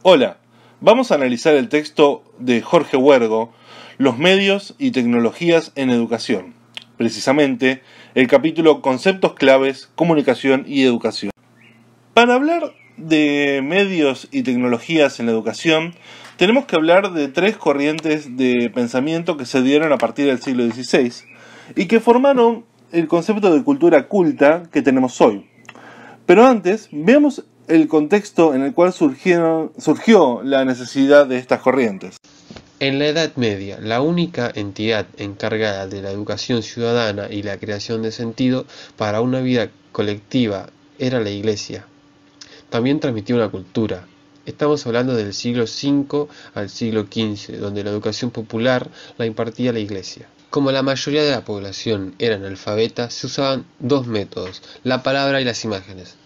Hola, vamos a analizar el texto de Jorge Huergo, Los medios y tecnologías en educación. Precisamente, el capítulo Conceptos claves, comunicación y educación. Para hablar de medios y tecnologías en la educación, tenemos que hablar de tres corrientes de pensamiento que se dieron a partir del siglo XVI y que formaron el concepto de cultura culta que tenemos hoy. Pero antes, veamos el contexto en el cual surgió la necesidad de estas corrientes. En la Edad Media, la única entidad encargada de la educación ciudadana y la creación de sentido para una vida colectiva era la Iglesia. También transmitía una cultura. Estamos hablando del siglo V al siglo XV, donde la educación popular la impartía la Iglesia. Como la mayoría de la población era analfabeta, se usaban dos métodos, la palabra y las imágenes.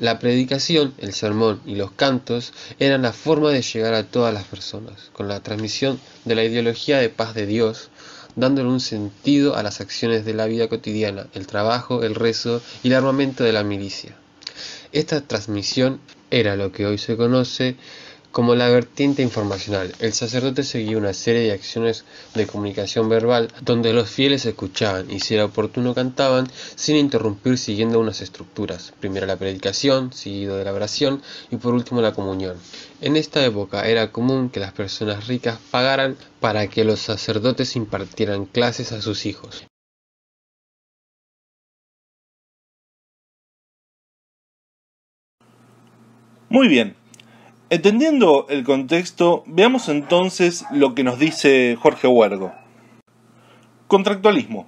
La predicación, el sermón y los cantos eran la forma de llegar a todas las personas, con la transmisión de la ideología de paz de Dios, dándole un sentido a las acciones de la vida cotidiana, el trabajo, el rezo y el armamento de la milicia. Esta transmisión era lo que hoy se conoce como la vertiente informacional. El sacerdote seguía una serie de acciones de comunicación verbal donde los fieles escuchaban y si era oportuno cantaban sin interrumpir siguiendo unas estructuras. Primero la predicación, seguido de la oración y por último la comunión. En esta época era común que las personas ricas pagaran para que los sacerdotes impartieran clases a sus hijos. Muy bien. Entendiendo el contexto, veamos entonces lo que nos dice Jorge Huergo. Contractualismo.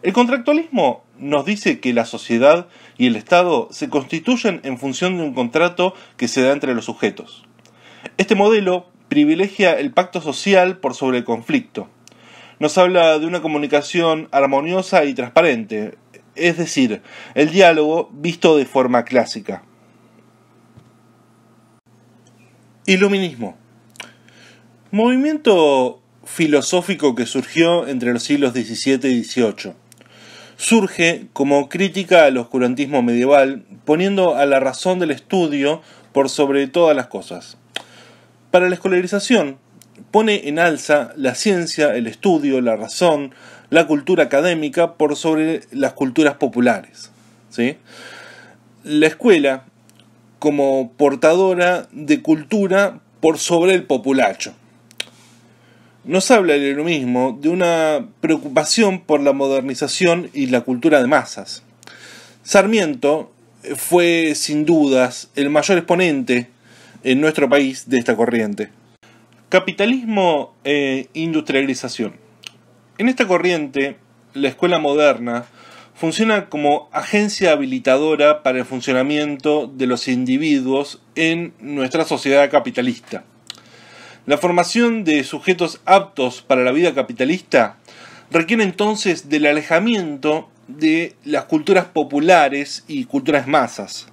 El contractualismo nos dice que la sociedad y el Estado se constituyen en función de un contrato que se da entre los sujetos. Este modelo privilegia el pacto social por sobre el conflicto. Nos habla de una comunicación armoniosa y transparente, es decir, el diálogo visto de forma clásica. Iluminismo. Movimiento filosófico que surgió entre los siglos XVII y XVIII. Surge como crítica al oscurantismo medieval, poniendo a la razón del estudio por sobre todas las cosas. Para la escolarización, pone en alza la ciencia, el estudio, la razón, la cultura académica por sobre las culturas populares. ¿Sí? La escuela como portadora de cultura por sobre el populacho. Nos habla el iluminismo de una preocupación por la modernización y la cultura de masas. Sarmiento fue sin dudas el mayor exponente en nuestro país de esta corriente. Capitalismo e industrialización. En esta corriente, la escuela moderna funciona como agencia habilitadora para el funcionamiento de los individuos en nuestra sociedad capitalista. La formación de sujetos aptos para la vida capitalista requiere entonces del alejamiento de las culturas populares y culturas masas.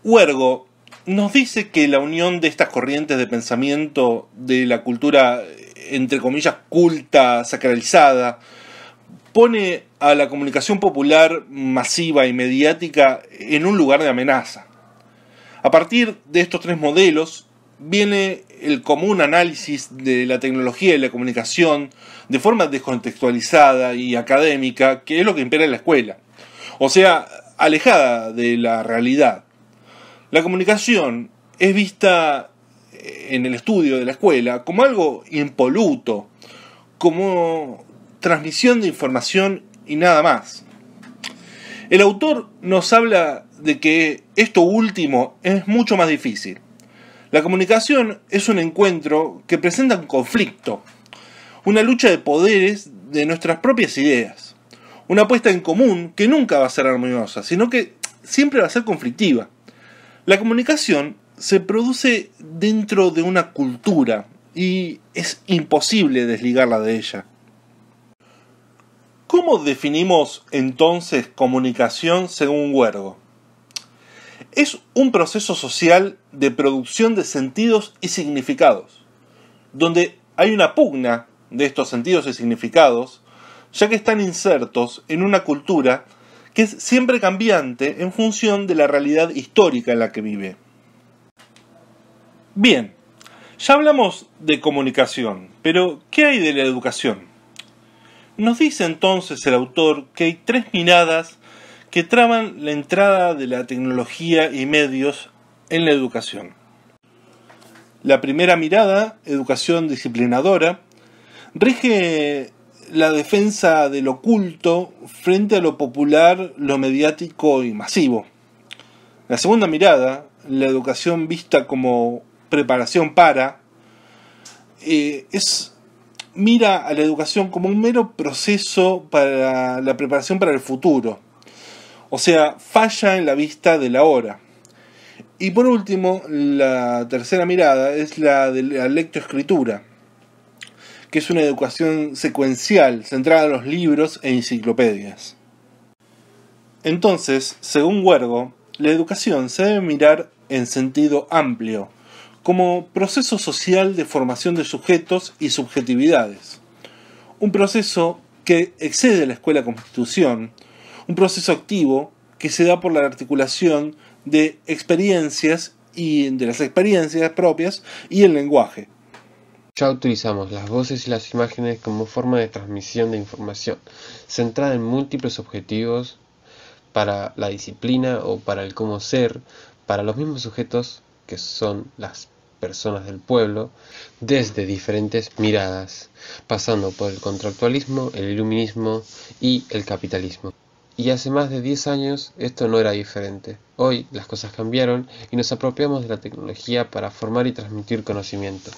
Huergo nos dice que la unión de estas corrientes de pensamiento de la cultura, entre comillas, culta, sacralizada, pone a la comunicación popular masiva y mediática en un lugar de amenaza. A partir de estos tres modelos viene el común análisis de la tecnología y la comunicación de forma descontextualizada y académica, que es lo que impera en la escuela, o sea, alejada de la realidad. La comunicación es vista en el estudio de la escuela como algo impoluto, como transmisión de información y nada más. El autor nos habla de que esto último es mucho más difícil. La comunicación es un encuentro que presenta un conflicto, una lucha de poderes de nuestras propias ideas, una puesta en común que nunca va a ser armoniosa, sino que siempre va a ser conflictiva. La comunicación se produce dentro de una cultura y es imposible desligarla de ella. ¿Cómo definimos entonces comunicación según Huergo? Es un proceso social de producción de sentidos y significados, donde hay una pugna de estos sentidos y significados, ya que están insertos en una cultura que es siempre cambiante en función de la realidad histórica en la que vive. Bien, ya hablamos de comunicación, pero ¿qué hay de la educación? Nos dice entonces el autor que hay tres miradas que traban la entrada de la tecnología y medios en la educación. La primera mirada, educación disciplinadora, rige la defensa del oculto frente a lo popular, lo mediático y masivo. La segunda mirada, la educación vista como preparación para, mira a la educación como un mero proceso para la preparación para el futuro. O sea, falla en la vista de la hora. Y por último, la tercera mirada es la de la lectoescritura, que es una educación secuencial, centrada en los libros e enciclopedias. Entonces, según Huergo, la educación se debe mirar en sentido amplio, como proceso social de formación de sujetos y subjetividades. Un proceso que excede la escuela como institución, un proceso activo que se da por la articulación de experiencias y de las experiencias propias y el lenguaje. Ya utilizamos las voces y las imágenes como forma de transmisión de información, centrada en múltiples objetivos para la disciplina o para el cómo ser, para los mismos sujetos que son las personas del pueblo, desde diferentes miradas, pasando por el contractualismo, el iluminismo y el capitalismo. Y hace más de 10 años esto no era diferente. Hoy las cosas cambiaron y nos apropiamos de la tecnología para formar y transmitir conocimientos.